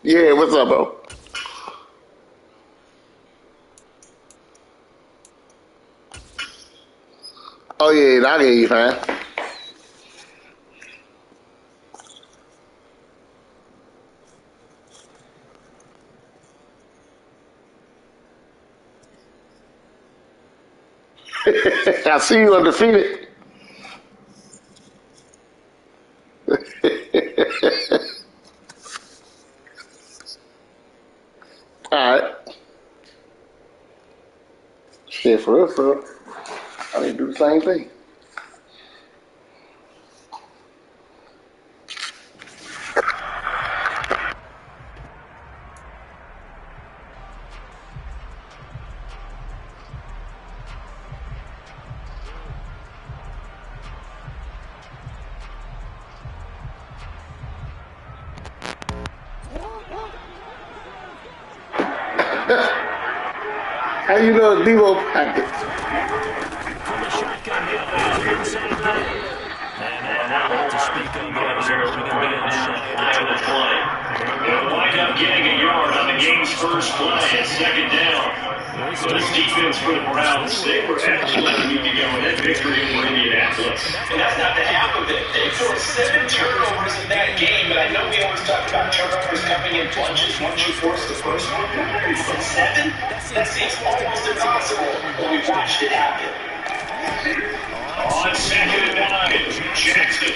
Yeah, what's up, bro? Oh yeah, I get you, fam. I see you undefeated. All right. Shit, for real, for real. I need to do the same thing. How you know Devo package? Wind up getting a yard on the game's first play at second down. Good defense for the Browns. They were excellent a week ago in that victory over Indianapolis. And that's not the half of it. They forced 7 turnovers in that game, but I know we always talk about turnovers coming in bunches once you force the first one. But 7? That seems almost impossible, but we watched it happen. On second and 9, Jackson.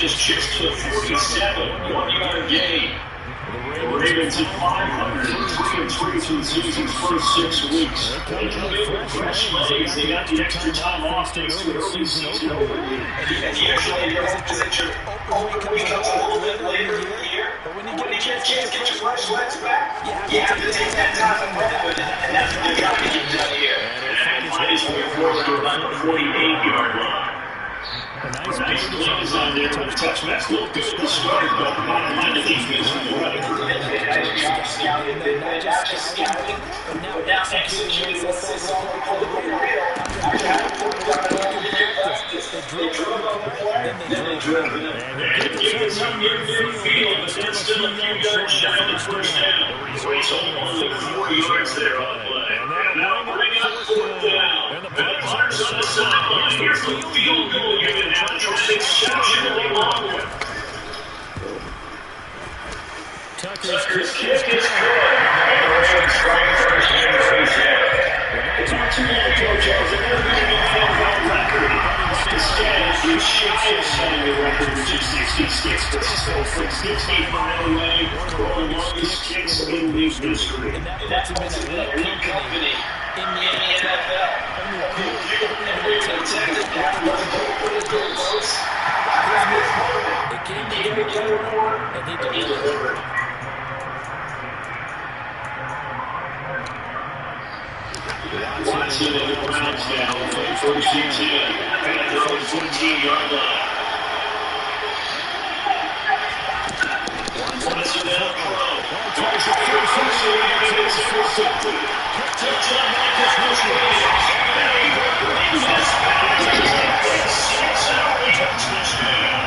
Just to 47, 1-yard gain. The Ravens at 503 through season's first 6 weeks. They come in with fresh legs. They got the extra time off thanks to early season opener. And usually your position becomes a little bit later in the year. But when you get a chance to get your fresh legs back, you have to take that time and run with it. And that's what they got to get done here. And find his way forward to about the 48-yard line. Nice plays on there with touchbacks. Look good to start, but bottom line, the defense is running. Nice job scouting. Not just scouting, but now executing what they saw on the real. They drove up the play, then they drove it up. And giving some near midfield, but then still a few yards shy of the first down. So it's only 4 yards there on the play. And now bring up 4th down. And Clark's on the sideline. Here's the field goal unit now. Just an exceptionally long one. Tucker's kick is good. And strike first down for it's not too bad, Coach. I was able to get a NFL record. Instead, he's shy of setting the record for 266, but still 68 mile away for one of the longest kicks in league history. And that puts him in elite company in the NFL. And we protected that. They came together for him, and they delivered. Watson and the Browns down for 14-10 at their own 14-yard line. Watson down low. Tries it first. It's intercepted. Touchdown, Marcus Williams. This pass is a 6-yard touchdown.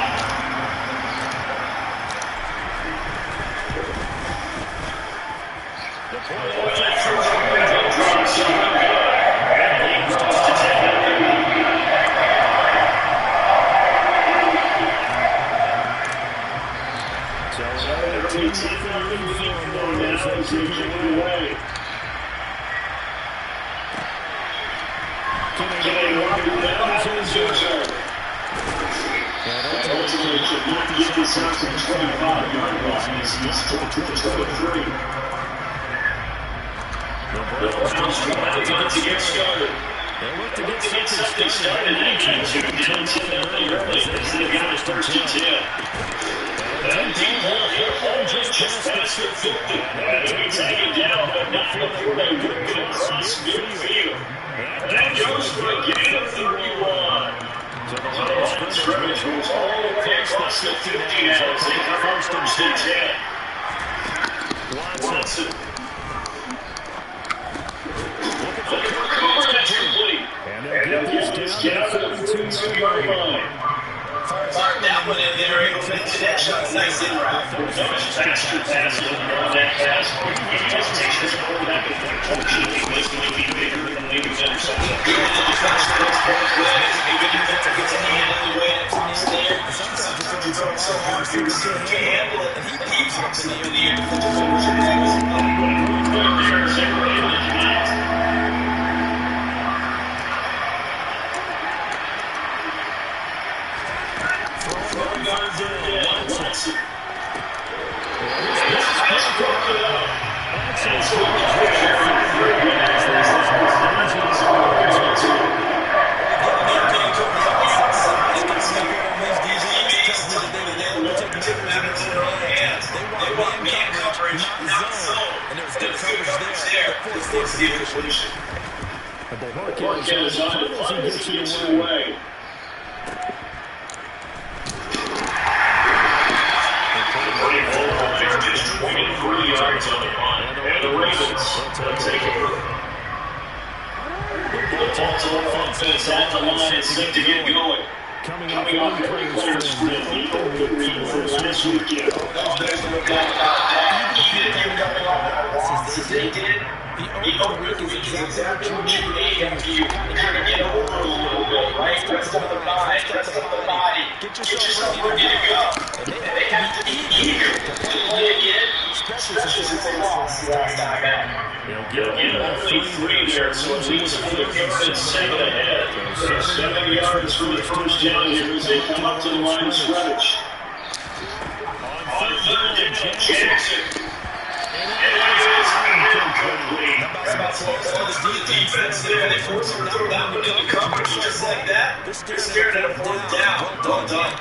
getting Robert down on his return. That ultimately could not get this out to the 25-yard line as he's still to 3. The Browns trying to get started. They look to get something started. That attitude didn't tip out there early as they got it 1st and 10. That deep ball here, just past the 50. And we take it down, but not before they would cross midfield. That goes for a gain of 31. So the line of scrimmage goes all the way across the 50 now as they come out 1st and 10. Watson. Looking for Cooper, that's complete. And they'll get this down to the 42-yard line. Mark that one in there, able to get to that shot. Nice in route. That was faster passing on that pass. He just takes his quarterback and fortunately this might be bigger than the interception. So hard for you to handle it, and he keeps up in the air. Is on it, as he gets it away. Just 23 yards on the line. And the Ravens will take it. Baltimore offense at the line set to get going. Coming off a three-player sprint, the open lead from last weekend. There's no doubt about that. Even if you're coming off the losses they did, the open week is exactly what you need after you kind of get over a little bit, right? Rest of the mind, rest of the body. Get yourself ready to go. And they have to be eager to play again, especially since they lost last time out. They'll get only 3 there, so it leaves a 3rd and 7 ahead. 7 yards for the first down here as they come up to the line of scrimmage. On 3rd down, Jackson. And it is incomplete. The defense there, they force him to throw that one into coverage just like that. They're scared at a 4th down. Well done.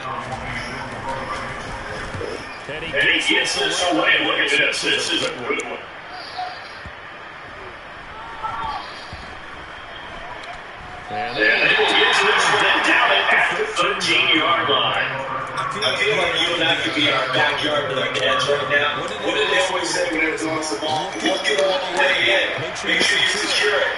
And he gets this away. Look at this. This is a good one. And they will get this one down at the 13-yard line. I feel like you and I could be in our backyard with our dads right now. What did they always say when they were throwing the ball? Look it all the way in. Make sure you secure it.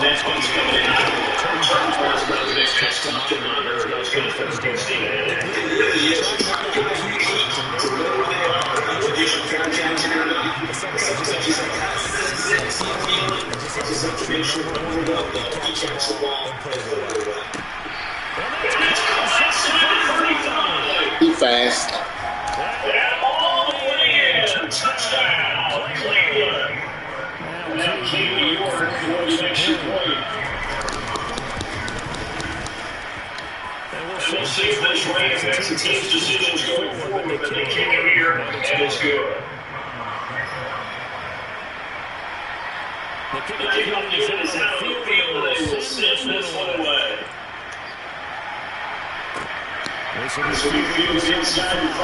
That's what's coming in. Turns for his resident custom monitor. That's going to fix this thing. It really is. Trying to compete to where they are. You should fair catch it or not. Sometimes you say, just have to make sure to hold up that he catch the ball and play the right way. He fast. And all the way in. Touchdown. Cleveland. Now King York for the extra point. And we'll see if this rain affects the team's decisions going forward, but they kick it here, and it's good. The kickoff unit is out of the field, and they will send this one away. This will be fielded inside the 5.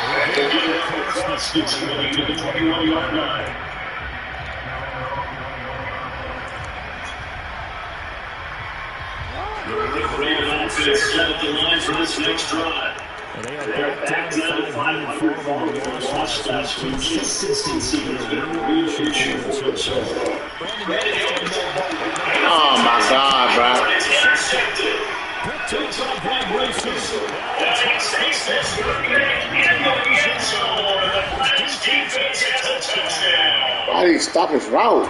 And they'll get it across the 20 to the 21-yard line. The Ravens offense set up the line for this next drive. They are back down to 500 following the loss last week. Consistency has been a real issue for us so far. Oh my God, bro. Intercepted. Takes this good in the end zone. The Browns defense has a touchdown. Why did he stop his route?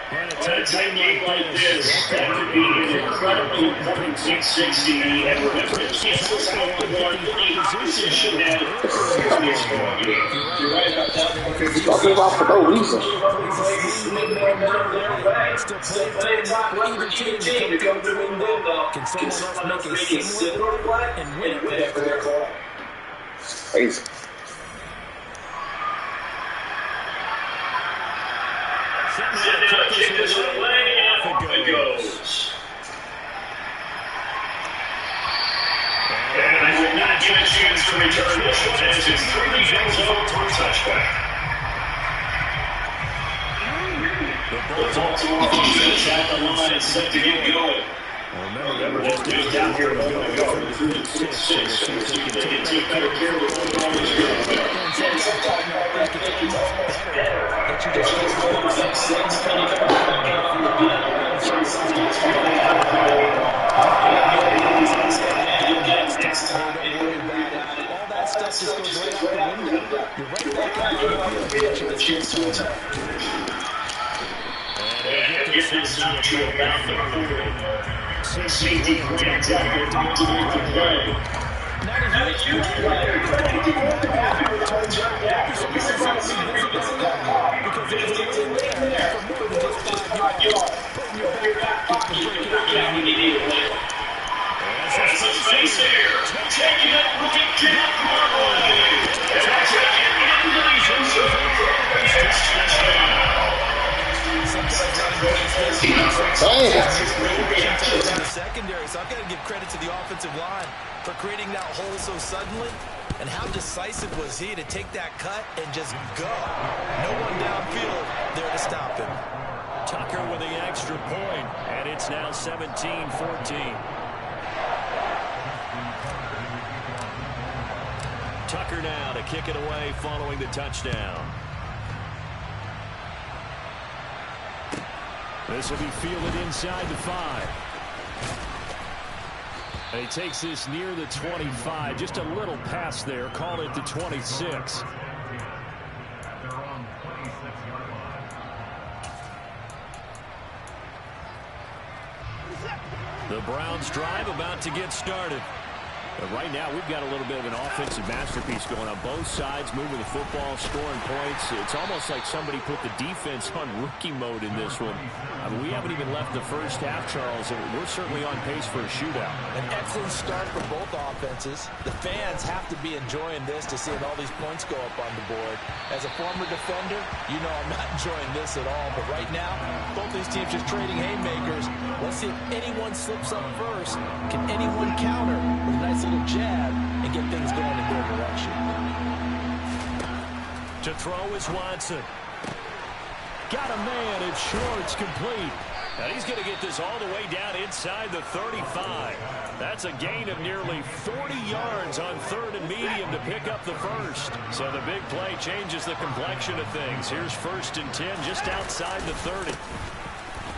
And a But a tight game like this, that could be an incredibly important pick 60. And remember, cancels out the one for the opposition now. It's going to be a strong game. You're right about that. Talking about for no reason. Plays a little more middle their way. Still plenty of time left for either team to come through and win, though. Can someone else make a similar play and win it for their club? Crazy. Sending a kick this way, and off it goes. And I will not get a chance to return this one as it's through the end zone for a touchback. The ball's offense at the line and set to get going. Remember, just down here a moment ago, through the 6, so we'll see if they can take better care of the ball this game. And sometimes I think it's almost better that you just get the ball up 6, and you come back and you're being sometimes you'll get it next time, and don't worry about it. All that stuff just goes right out the window. You're right back out on the field with a chance to attack. And get this up to about the safety plans out to make the play. Not a huge play, but I think we're happy with how it turned out. So we said something because it's in there for more than just 5 yards. Put in your back pocket, break out when you need it. That's a space there. Taking it, looking to the Marley. And that's it. And the end zone for a touchdown. Secondary, so I've got to give credit to the offensive line for creating that hole so suddenly. And how decisive was he to take that cut and just go? No one downfield there to stop him. Tucker with the extra point, and it's now 17-14. Tucker now to kick it away following the touchdown. This will be fielded inside the 5. And he takes this near the 25. Just a little pass there. Call it the 26. The Browns drive about to get started. But right now, we've got a little bit of an offensive masterpiece going on both sides, moving the football, scoring points. It's almost like somebody put the defense on rookie mode in this one. I mean, we haven't even left the first half, Charles, and we're certainly on pace for a shootout. An excellent start for both offenses. The fans have to be enjoying this to see all these points go up on the board. As a former defender, you know I'm not enjoying this at all. But right now, both these teams just trading haymakers. Let's see if anyone slips up first. Can anyone counter with a nice little jab and get things going in their direction? To throw is Watson. Got a man. It's short. It's complete. And he's going to get this all the way down inside the 35. That's a gain of nearly 40 yards on 3rd and medium to pick up the first. So the big play changes the complexion of things. Here's 1st and 10 just outside the 30.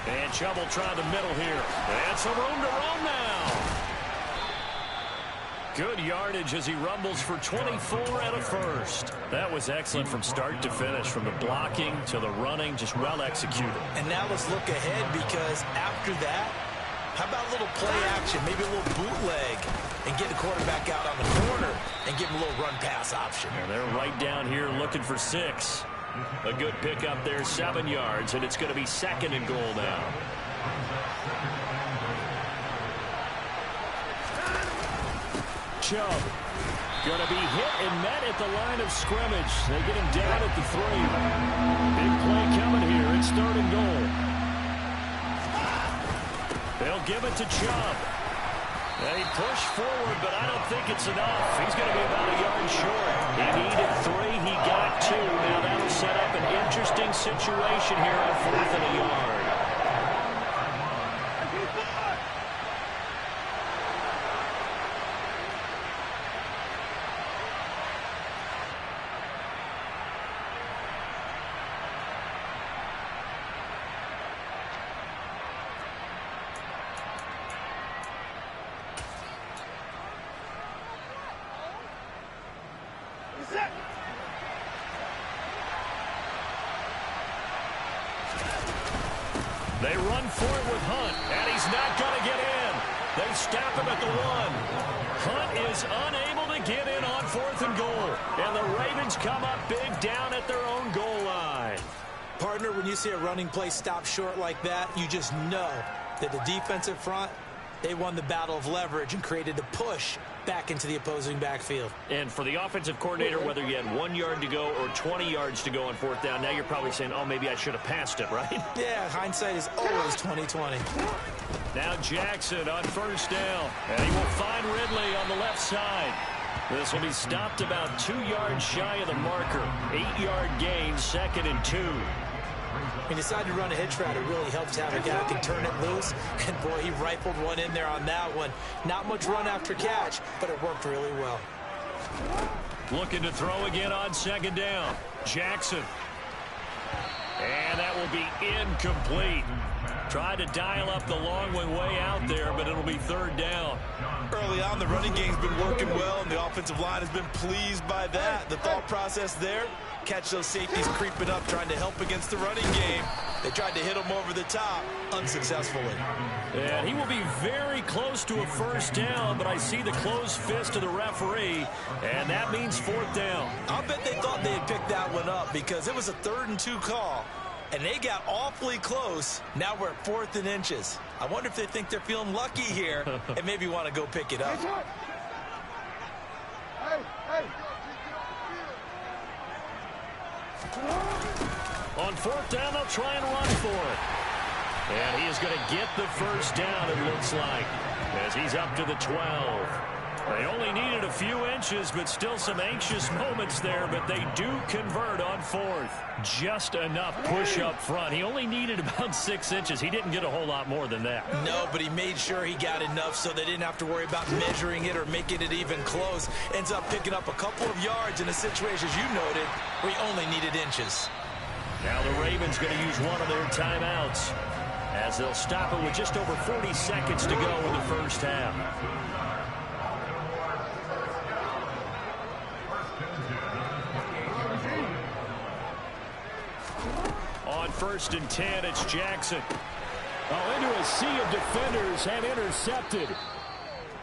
And Chubb will try the middle here. And some room to run now. Good yardage as he rumbles for 24 and a first. That was excellent from start to finish, from the blocking to the running, just well executed. And now let's look ahead, because after that, how about a little play action, maybe a little bootleg, and get the quarterback out on the corner and give him a little run-pass option. And they're right down here looking for 6. A good pickup there, 7 yards, and it's going to be 2nd and goal now. Chubb going to be hit and met at the line of scrimmage. They get him down at the 3. Big play coming here. It's 3rd and goal. They'll give it to Chubb. They push forward, but I don't think it's enough. He's going to be about a yard short. He needed 3. He got 2. Now that'll set up an interesting situation here on 4th and a yard. They run for it with Hunt, and he's not going to get in. They stop him at the 1. Hunt is unable to get in on 4th and goal, and the Ravens come up big down at their own goal line. Partner, when you see a running play stop short like that, you just know that the defensive front, they won the battle of leverage and created a push back into the opposing backfield. And for the offensive coordinator, whether you had 1 yard to go or 20 yards to go on 4th down, now you're probably saying, oh, maybe I should have passed it, right? Yeah, hindsight is always 20/20. Now Jackson on 1st down, and he will find Ridley on the left side. This will be stopped about 2 yards shy of the marker. 8-yard gain, 2nd and 2. When you decide to run a hitch route, it really helps to have a guy who can turn it loose. And, boy, he rifled one in there on that one. Not much run after catch, but it worked really well. Looking to throw again on 2nd down. Jackson. And that will be incomplete. Tried to dial up the long way out there, but it'll be 3rd down. Early on, the running game's been working well, and the offensive line has been pleased by that. The thought process there, catch those safeties creeping up, trying to help against the running game. They tried to hit him over the top, unsuccessfully. And he will be very close to a 1st down, but I see the closed fist of the referee, and that means 4th down. I'll bet they thought they had picked that one up because it was a 3rd and 2 call. And they got awfully close. Now we're at 4th and inches. I wonder if they think they're feeling lucky here and maybe want to go pick it up. On 4th down, they'll try and run for it. And he is going to get the 1st down, it looks like, as he's up to the 12. They only needed a few inches, but still some anxious moments there, but they do convert on 4th. Just enough push up front. He only needed about 6 inches. He didn't get a whole lot more than that. No, but he made sure he got enough so they didn't have to worry about measuring it or making it even close. Ends up picking up a couple of yards in a situation, as you noted, where he only needed inches. Now the Ravens going to use one of their timeouts, as they'll stop it with just over 40 seconds to go in the 1st half. On 1st and 10, it's Jackson. Oh, into a sea of defenders and intercepted.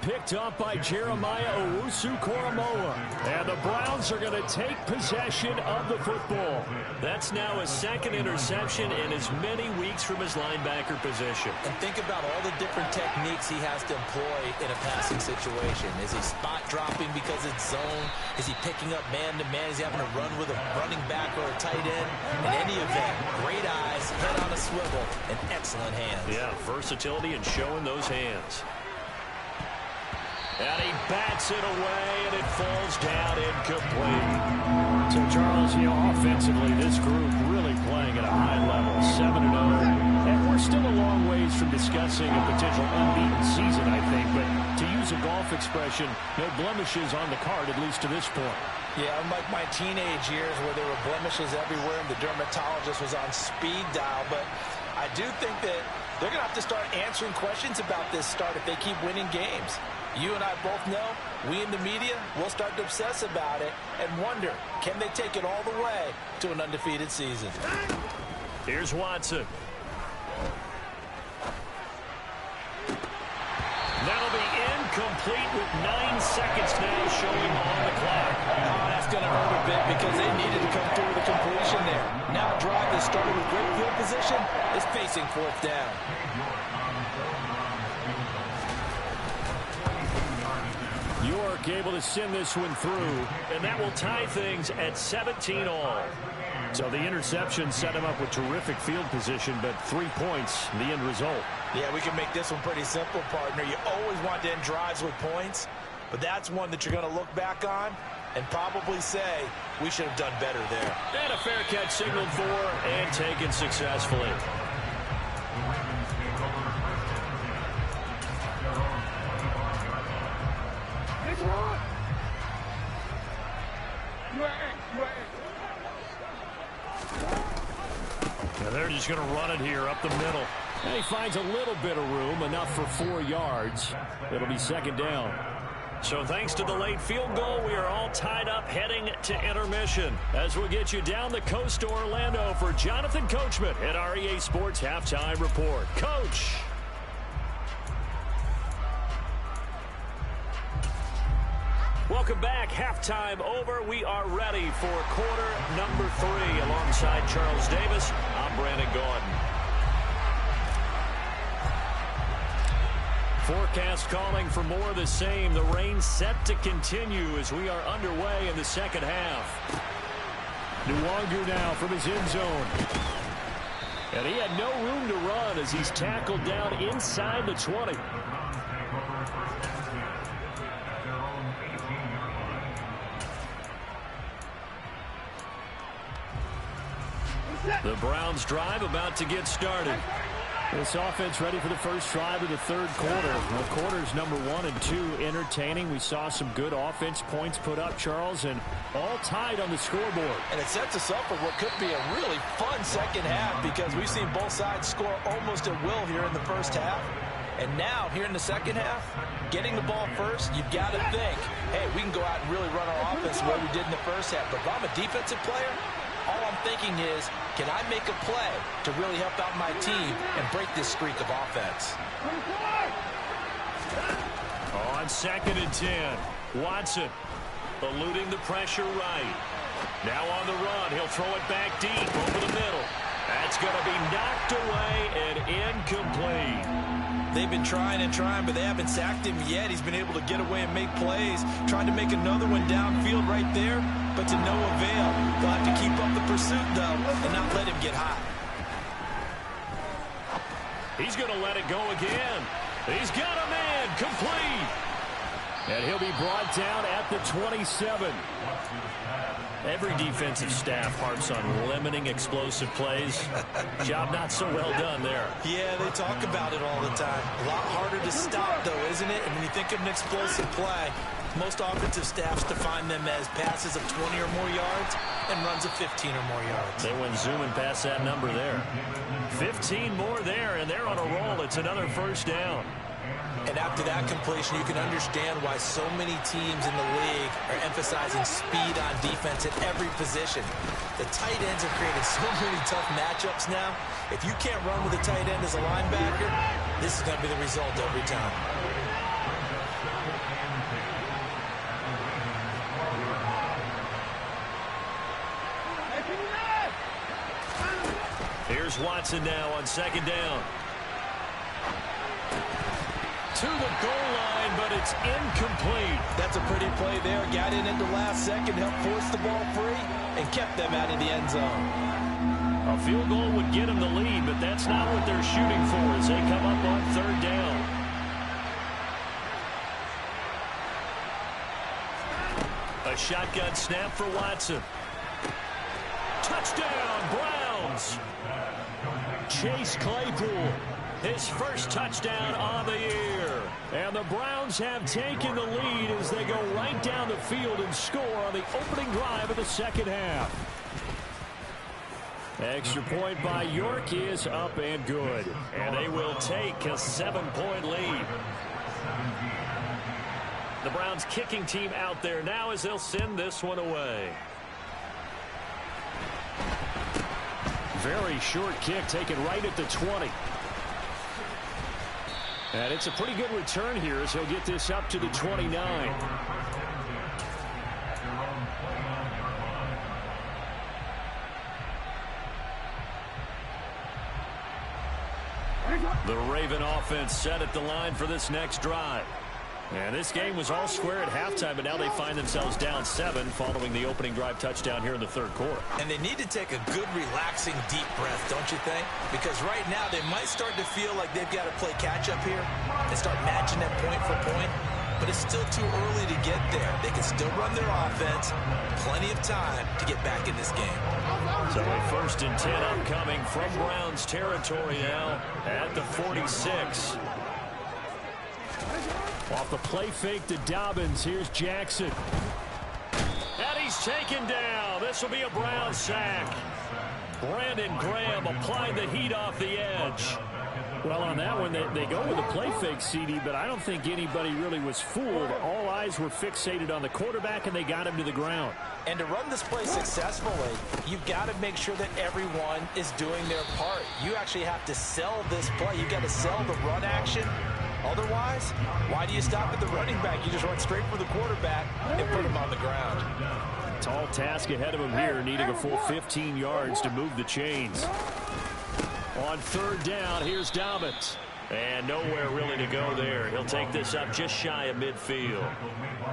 Picked up by Jeremiah Owusu-Koramoah. And the Browns are going to take possession of the football. That's now his 2nd interception in as many weeks from his linebacker position. And think about all the different techniques he has to employ in a passing situation. Is he spot dropping because it's zone? Is he picking up man-to-man? Is he having to run with a running back or a tight end? In any event, great eyes, head on a swivel, and excellent hands. Yeah, versatility and showing those hands. And he bats it away, and it falls down incomplete. So, Charles, offensively, this group really playing at a high level, 7-0. And we're still a long ways from discussing a potential unbeaten season, I think. But to use a golf expression, no blemishes on the card, at least to this point. Yeah, unlike my teenage years where there were blemishes everywhere and the dermatologist was on speed dial. But I do think that they're going to have to start answering questions about this start if they keep winning games. You and I both know, we in the media, will start to obsess about it and wonder, can they take it all the way to an undefeated season? Here's Watson. That'll be incomplete with 9 seconds now showing on the clock. Oh, that's going to hurt a bit because they needed to come through with a completion there. Now a drive that started with great field position is facing 4th down. York able to send this one through, and that will tie things at 17 all. So the interception set him up with terrific field position, but 3 points, the end result. Yeah, we can make this one pretty simple, partner. You always want to end drives with points, but that's one that you're going to look back on and probably say, we should have done better there. And a fair catch signaled for and taken successfully. Now they're just going to run it here up the middle. And he finds a little bit of room, enough for 4 yards. It'll be 2nd down. So thanks to the late field goal, we are all tied up heading to intermission. As we'll get you down the coast to Orlando for Jonathan Coachman at our EA Sports Halftime Report. Coach. Welcome back. Halftime over. We are ready for quarter number 3. Alongside Charles Davis, I'm Brandon Gordon. Forecast calling for more of the same. The rain set to continue as we are underway in the second half. Nwangu now from his end zone. And he had no room to run as he's tackled down inside the 20. The Browns drive about to get started. This offense ready for the first drive of the third quarter. Well, quarters number 1 and 2 entertaining. We saw some good offense points put up, Charles, and all tied on the scoreboard. And it sets us up for what could be a really fun second half because we've seen both sides score almost at will here in the first half. And now, here in the second half, getting the ball first, you've got to think, hey, we can go out and really run our offense the way we did in the first half. But if I'm a defensive player, all I'm thinking is, can I make a play to really help out my team and break this streak of offense? On 2nd and 10, Watson eluding the pressure right. Now on the run, he'll throw it back deep over the middle. That's going to be knocked away and incomplete. They've been trying and trying, but they haven't sacked him yet. He's been able to get away and make plays. Trying to make another one downfield right there, but to no avail. They'll have to keep up the pursuit, though, and not let him get hot. He's going to let it go again. He's got a man complete. And he'll be brought down at the 27. Every defensive staff harps on limiting explosive plays. Job not so well done there. Yeah, they talk about it all the time. A lot harder to stop, though, isn't it? And when you think of an explosive play, most offensive staffs define them as passes of 20 or more yards and runs of 15 or more yards. They went zooming past that number there. 15 more there, and they're on a roll. It's another first down. And after that completion, you can understand why so many teams in the league are emphasizing speed on defense at every position. The tight ends have created so many tough matchups now. If you can't run with a tight end as a linebacker, this is going to be the result every time. Here's Watson now on 2nd down. To the goal line, but it's incomplete. That's a pretty play there. Got in at the last second, helped force the ball free, and kept them out of the end zone. A field goal would get them the lead, but that's not what they're shooting for as they come up on 3rd down. A shotgun snap for Watson. Touchdown, Browns. Chase Claypool. His first touchdown on the year. And the Browns have taken the lead as they go right down the field and score on the opening drive of the second half. Extra point by York is up and good. And they will take a 7-point lead. The Browns kicking team out there now as they'll send this one away. Very short kick taken right at the 20. And it's a pretty good return here as he'll get this up to the 29. The Raven offense set at the line for this next drive. And this game was all square at halftime, but now they find themselves down 7 following the opening drive touchdown here in the 3rd quarter. And they need to take a good, relaxing, deep breath, don't you think? Because right now they might start to feel like they've got to play catch-up here and start matching them point for point. But it's still too early to get there. They can still run their offense. Plenty of time to get back in this game. So a 1st and 10 upcoming from Browns territory now at the 46. Off the play fake to Dobbins, here's Jackson. And he's taken down. This will be a Brown sack. Brandon Graham applied the heat off the edge. Well, on that one, they go with a play fake, CD, but I don't think anybody really was fooled. All eyes were fixated on the quarterback, and they got him to the ground. And to run this play successfully, you've got to make sure that everyone is doing their part. You actually have to sell this play. You've got to sell the run action. Otherwise, why do you stop at the running back? You just run straight for the quarterback and put him on the ground. Tall task ahead of him here, needing a full 15 yards to move the chains. On third down, here's Dobbins. And nowhere really to go there. He'll take this up just shy of midfield.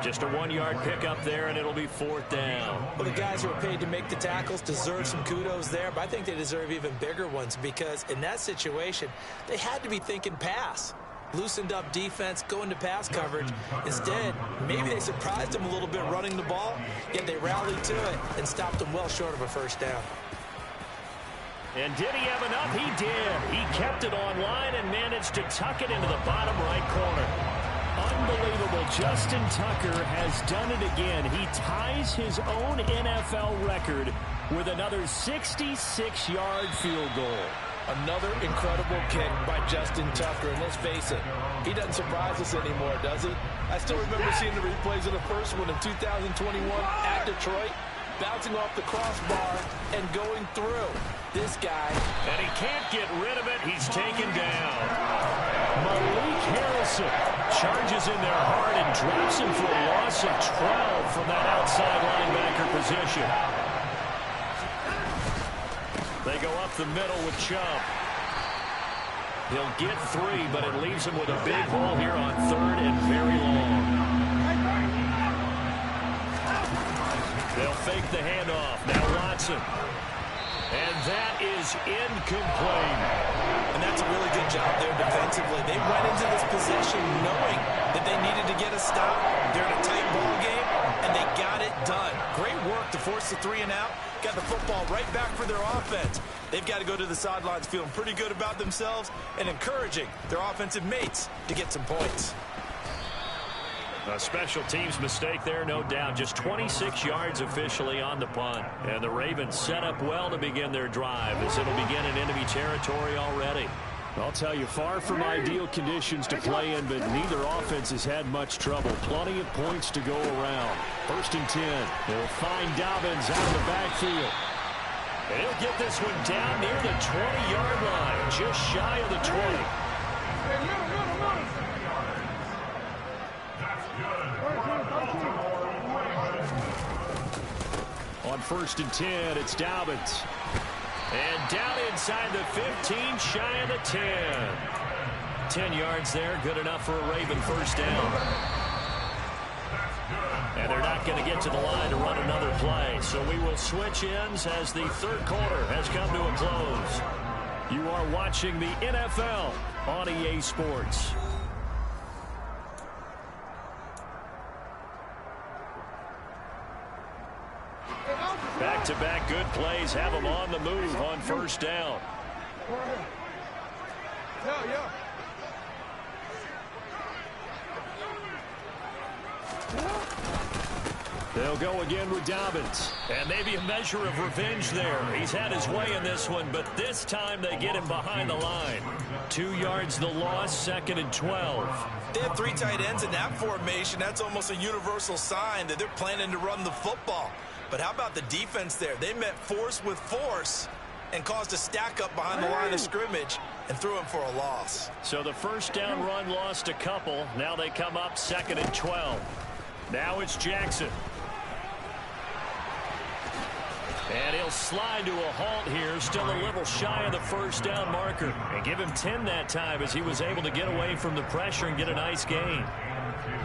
Just a 1-yard pickup there, and it'll be fourth down. Well, the guys who are paid to make the tackles deserve some kudos there, but I think they deserve even bigger ones because in that situation, they had to be thinking pass. Loosened up defense, going to pass coverage. Instead, maybe they surprised them a little bit running the ball, yet they rallied to it and stopped them well short of a first down. And did he have enough? He did. He kept it online and managed to tuck it into the bottom right corner. Unbelievable. Justin Tucker has done it again. He ties his own NFL record with another 66-yard field goal. Another incredible kick by Justin Tucker, and let's face it, he doesn't surprise us anymore, does he? I still remember seeing the replays of the first one in 2021 at Detroit, bouncing off the crossbar and going through. This guy, and he can't get rid of it. He's taken down. Malik Harrison charges in there hard and drops him for a loss of 12 from that outside linebacker position. They go up the middle with Chubb. He'll get 3, but it leaves him with a big hole here on third and very long. They'll fake the handoff. Now Watson. And that is incomplete. And that's a really good job there defensively. They went into this position knowing that they needed to get a stop. They're in a tight ball game, and they got it done. Great work to force the 3 and out. Got the football right back for their offense. They've got to go to the sidelines feeling pretty good about themselves and encouraging their offensive mates to get some points. A special teams mistake there, no doubt. Just 26 yards officially on the punt. And the Ravens set up well to begin their drive as it'll begin in enemy territory already. I'll tell you, far from ideal conditions to play in, but neither offense has had much trouble. Plenty of points to go around. First and 10. They'll find Dobbins out of the backfield. And he'll get this one down near the 20-yard line, just shy of the 20. On first and 10, it's Dobbins. And down inside the 15, shy of the 10. 10 yards there, good enough for a Raven first down. And they're not going to get to the line to run another play. So we will switch ends as the third quarter has come to a close. You are watching the NFL on EA Sports. Back-to-back good plays have them on the move on first down. They'll go again with Dobbins. And maybe a measure of revenge there. He's had his way in this one, but this time they get him behind the line. 2 yards the loss, second and 12. They have 3 tight ends in that formation. That's almost a universal sign that they're planning to run the football. But how about the defense there? They met force with force and caused a stack up behind the line of scrimmage and threw him for a loss. So the first down run lost a couple. Now they come up second and 12. Now it's Jackson. And he'll slide to a halt here, still a little shy of the first down marker. And give him 10 that time as he was able to get away from the pressure and get a nice gain.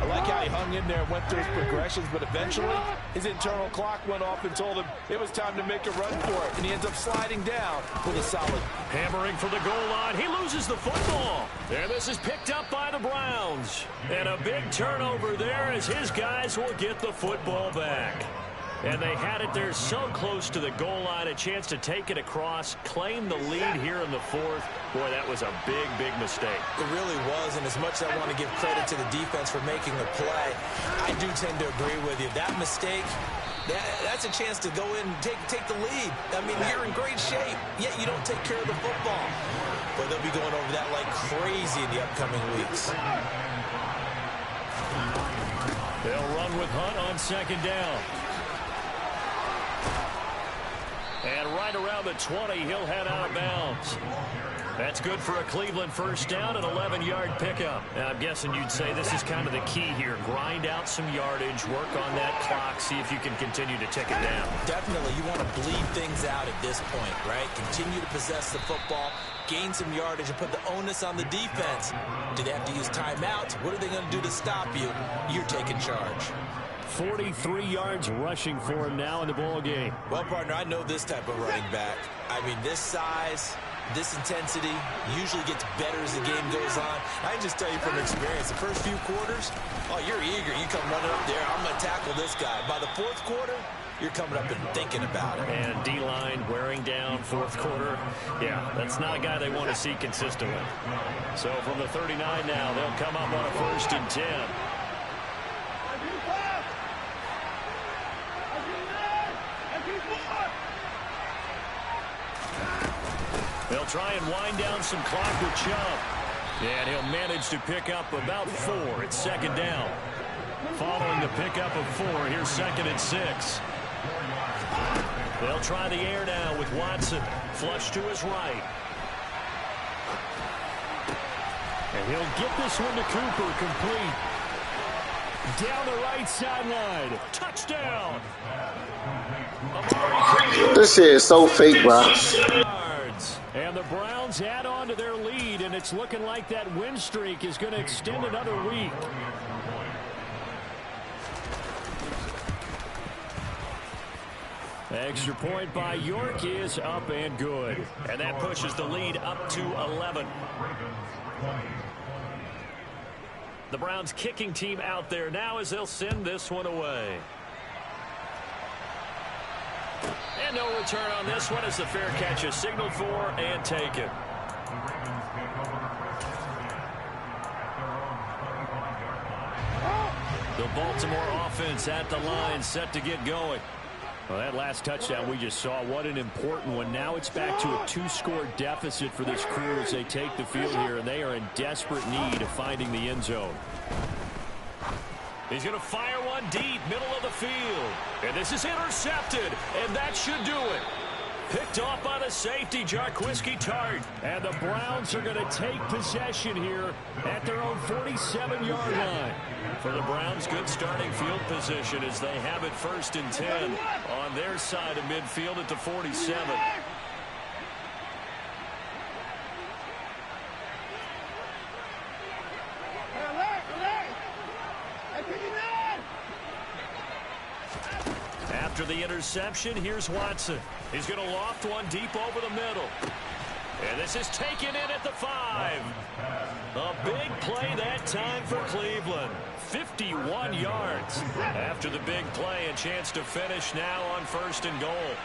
I like how he hung in there and went through his progressions, but eventually his internal clock went off and told him it was time to make a run for it, and he ends up sliding down with a solid. Hammering for the goal line. He loses the football. And this is picked up by the Browns. And a big turnover there as his guys will get the football back. And they had it there so close to the goal line, a chance to take it across, claim the lead here in the fourth. Boy, that was a big, big mistake. It really was, and as much as I want to give credit to the defense for making the play, I do tend to agree with you. That mistake That's a chance to go in and take the lead. I mean, you're in great shape, yet you don't take care of the football. But they'll be going over that like crazy in the upcoming weeks. They'll run with Hunt on second down. And right around the 20, he'll head out of bounds. That's good for a Cleveland first down, an 11-yard pickup. Now, I'm guessing you'd say this is kind of the key here. Grind out some yardage, work on that clock, see if you can continue to tick it down. Definitely, you want to bleed things out at this point, right? Continue to possess the football, gain some yardage, and put the onus on the defense. Do they have to use timeouts? What are they going to do to stop you? You're taking charge. 43 yards rushing for him now in the ball game. Well, partner, I know this type of running back. I mean, this size, this intensity usually gets better as the game goes on. I can just tell you from experience, the first few quarters, oh, you're eager. You come running up there, I'm going to tackle this guy. By the fourth quarter, you're coming up and thinking about it. And D-line wearing down fourth quarter. Yeah, that's not a guy they want to see consistently. So from the 39 now, they'll come up on a 1st and 10. They'll try and wind down some clock with Chubb. And he'll manage to pick up about 4. It's second down. Following the pickup of 4, here's 2nd and 6. They'll try the air now with Watson. Flush to his right. And he'll get this one to Cooper, complete. Down the right sideline. Touchdown. This shit is so fake, bro. And the Browns add on to their lead, and it's looking like that win streak is going to extend another week. Extra point by York is up and good. And that pushes the lead up to 11. The Browns kicking team out there now as they'll send this one away. And no return on this one as the fair catch is signaled for and taken. The Baltimore offense at the line set to get going. Well, that last touchdown we just saw, what an important one. Now it's back to a 2-score deficit for this crew as they take the field here, and they are in desperate need of finding the end zone. He's going to fire one deep, middle of the field. And this is intercepted, and that should do it. Picked off by the safety, Jarquiski Tart. And the Browns are going to take possession here at their own 47-yard line. For the Browns, good starting field position as they have it 1st and 10 on their side of midfield at the 47. After the interception, here's Watson. He's going to loft one deep over the middle. And this is taken in at the 5. A big play that time for Cleveland. 51 yards. After the big play, a chance to finish now on 1st and goal.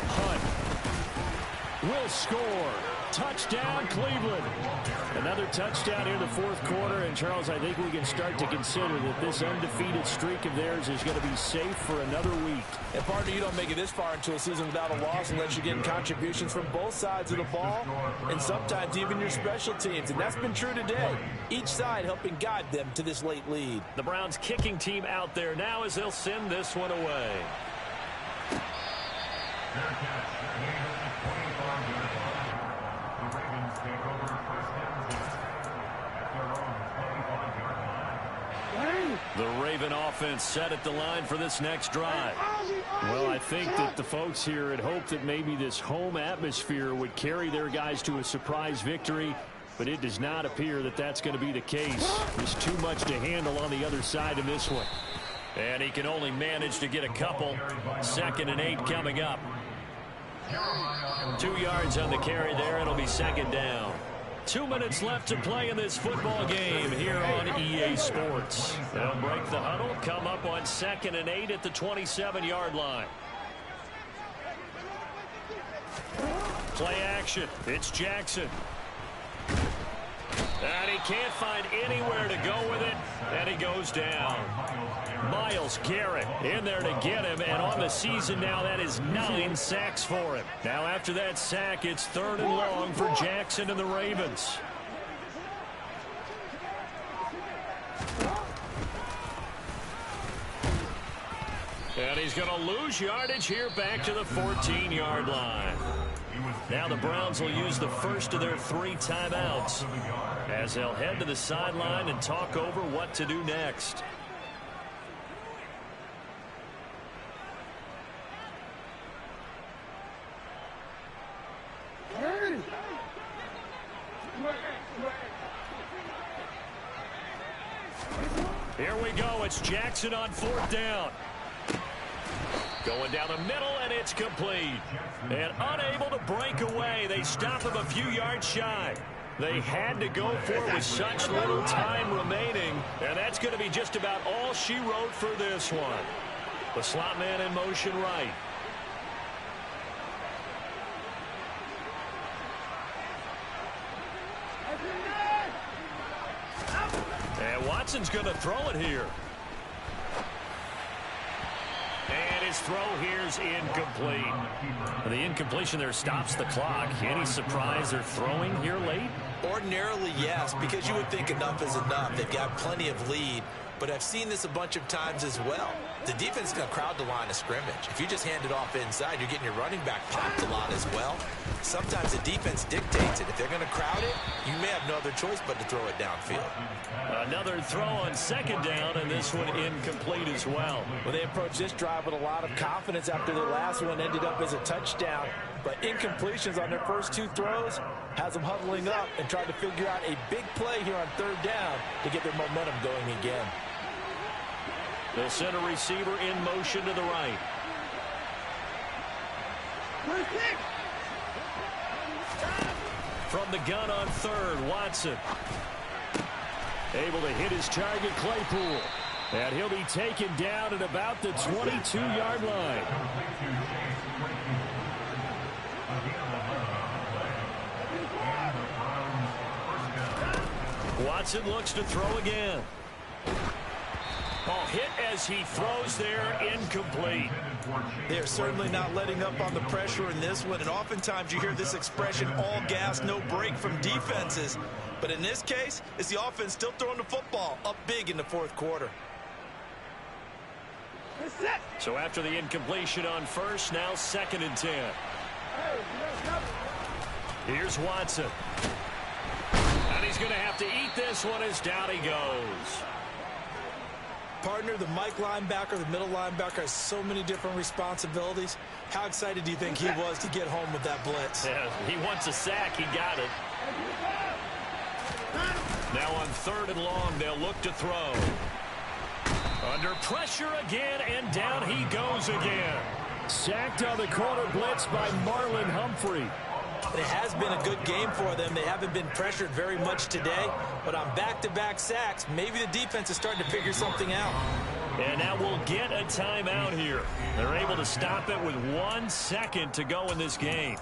Hunt will score. Touchdown, Cleveland. Another touchdown here in the fourth quarter. And, Charles, I think we can start to consider that this undefeated streak of theirs is going to be safe for another week. And, partner, you don't make it this far into a season without a loss unless you're getting contributions from both sides of the ball and sometimes even your special teams. And that's been true today. Each side helping guide them to this late lead. The Browns kicking team out there now as they'll send this one away. The Raven offense set at the line for this next drive. Well, I think that the folks here had hoped that maybe this home atmosphere would carry their guys to a surprise victory, but it does not appear that that's going to be the case. There's too much to handle on the other side of this one. And he can only manage to get a couple. 2nd and 8 coming up. 2 yards on the carry there. It'll be 2nd down. 2 minutes left to play in this football game here on EA Sports. They'll break the huddle, come up on 2nd and 8 at the 27-yard line. Play action. It's Jackson. And he can't find anywhere to go with it, and he goes down. Myles Garrett in there to get him, and on the season now, that is 9 sacks for him. Now after that sack, it's 3rd and long for Jackson and the Ravens. And he's going to lose yardage here back to the 14-yard line. Now the Browns will use the first of their 3 timeouts as they'll head to the sideline and talk over what to do next. Here we go. It's Jackson on 4th down. Going down the middle, and it's complete. And unable to break away. They stop him a few yards shy. They had to go for it with such little time remaining, and that's going to be just about all she wrote for this one. The slot man in motion right. And Watson's going to throw it here. And his throw here's incomplete. The incompletion there stops the clock. Any surprise they're throwing here late? Ordinarily, yes, because you would think enough is enough. They've got plenty of lead, but I've seen this a bunch of times as well. The defense is going to crowd the line of scrimmage. If you just hand it off inside, you're getting your running back popped a lot as well. Sometimes the defense dictates it. If they're going to crowd it, you may have no other choice but to throw it downfield. Another throw on 2nd down, and this one incomplete as well. Well, they approached this drive with a lot of confidence after their last one ended up as a touchdown. But incompletions on their first 2 throws has them huddling up and trying to figure out a big play here on 3rd down to get their momentum going again. They'll send a receiver in motion to the right. From the gun on 3rd, Watson. Able to hit his target, Claypool. And he'll be taken down at about the 22-yard line. Watson looks to throw again. Hit as he throws there, incomplete. They're certainly not letting up on the pressure in this one, and oftentimes you hear this expression, all gas, no break from defenses. But in this case, it's the offense still throwing the football up big in the 4th quarter. So after the incompletion on 1st, now 2nd and 10. Here's Watson. And he's going to have to eat this one as down he goes. Partner, the Mike linebacker, the middle linebacker has so many different responsibilities. How excited do you think he was to get home with that blitz? Yeah, he wants a sack. He got it. Now on 3rd and long, they'll look to throw. Under pressure again, and down he goes again. Sacked on the corner blitz by Marlon Humphrey. It has been a good game for them. They haven't been pressured very much today, but on back-to-back sacks, maybe the defense is starting to figure something out. And now we'll get a timeout here. They're able to stop it with 1 second to go in this game.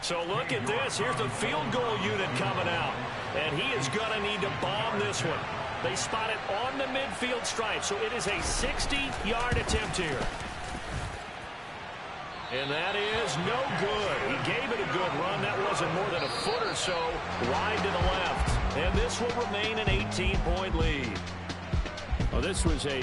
So look at this. Here's the field goal unit coming out. And he is going to need to bomb this one. They spot it on the midfield stripe, so it is a 60-yard attempt here. And that is no good. He gave it a good run. That wasn't more than a foot or so wide to the left. And this will remain an 18-point lead. Well, this was a